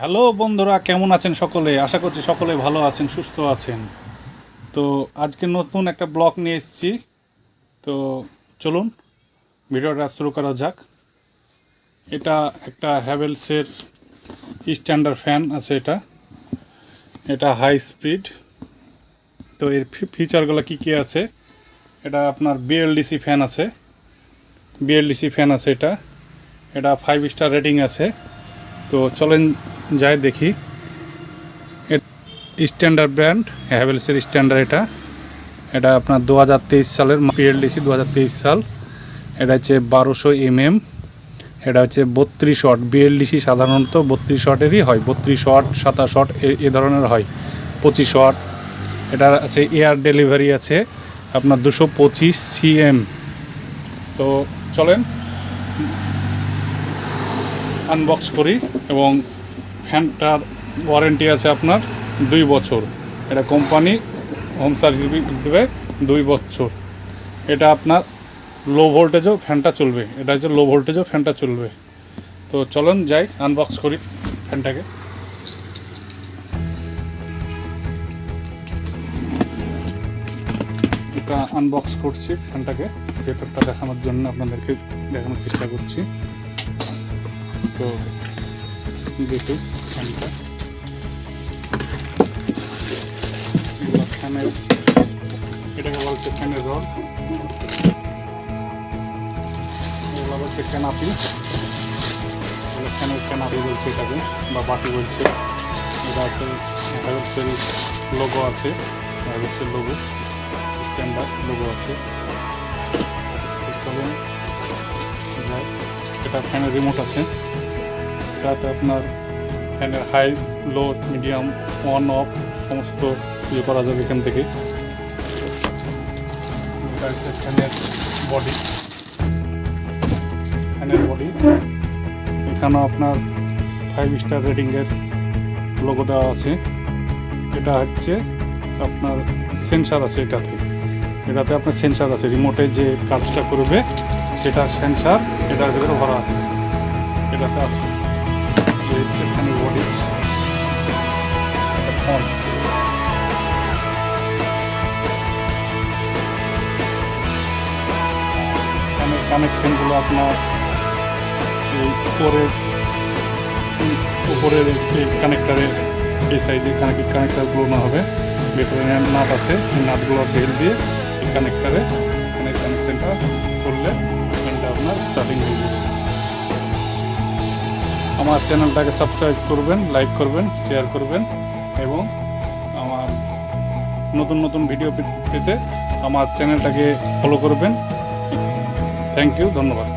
Hello বন্ধুরা, কেমন আছেন সকলে? আশা করছি সকলে ভালো আছেন, সুস্থ আছেন। তো আজকে নতুন একটা ব্লগ নিয়ে এসেছি। তো চলুন ভিডিওটা শুরু করা যাক। এটা একটা হ্যাভেলসের স্ট্যান্ডার্ড ফ্যান আছে। এটা হাই স্পিড। তো এর ফিচারগুলো কী কী আছে? এটা আপনার বিএলডিসি ফ্যান আছে। এটা 5 স্টার রেটিং আছে। তো চলেন যাই দেখি। স্ট্যান্ডার্ড ব্র্যান্ড, হ্যাভেলসের স্ট্যান্ডার্ড। এটা আপনার 2023 সালের পিএলডিসি 2023 সাল। এটা হচ্ছে 1200 mm। এটা হচ্ছে 32 ওয়াট। বিএলডিসি সাধারণত 32 ওয়াটেরই হয়, 32 ওয়াট 27 ওয়াট এ ধরনের হয়, 25 ওয়াট। এটা আছে এয়ার ডেলিভারি আছে আপনার 225 cm। তো চলেন আনবক্স করি। এবং ফ্যানটার ওয়ারেন্টি আছে আপনার 2 বছর। এটা কোম্পানি হোম সার্ভিস দেবে 2 বছর। এটা আপনার লো ভোল্টেজও ফ্যানটা চলবে। তো চলুন যাই আনবক্স করি ফ্যানটাকে। এটা আনবক্স করছি ফ্যানটাকে, ভেতরটা দেখানোর জন্য আপনাদেরকে দেখানোর চেষ্টা করছি। তো দেখুন ফ্যানটা, ফ্যানের এটাকে বলছে ফ্যানের রড, এগুলো বলছে ক্যানাপি, ফ্যানের বলছে এটাকে, বা বাটি বলছে। এটা হচ্ছে হ্যাভেলসের লোগো আছে, স্ট্যান্ডার্ড লোগো আছে। এটা ফ্যানের রিমোট আছে। এটাতে আপনার ফ্যানের high, low, medium, on off সমস্ত ইয়ে করা যাবে এখান থেকে। এটা হচ্ছে ফ্যানের বডি। এখানেও আপনার 5 স্টার রেটিংয়ের লোগো দেওয়া আছে। এটা হচ্ছে আপনার সেন্সার আছে। এটাতে আপনার সেন্সার আছে, রিমোটে যে কাজটা করবে সেটার সেন্সার এটার ভিতরে ভরা আছে। এটাতে আছে ফ্যানের বডি, ফ্যানের কানেকশনগুলো আপনার এই উপরের এই কানেক্টারের এই সাইডে কানেক্টারগুলো না হবে, ভেতরে নাট আছে। এই নাটগুলোর বেল দিয়ে এই কানেক্টারে কানেকশনটা করলে ফ্যানটা আপনার স্টার্টিং হয়ে যাবে। আমার চ্যানেলটাকে সাবস্ক্রাইব করবেন, লাইক করবেন, শেয়ার করবেন এবং আমার নতুন ভিডিও পেতে আমার চ্যানেলটাকে ফলো করবেন। থ্যাংক ইউ, ধন্যবাদ।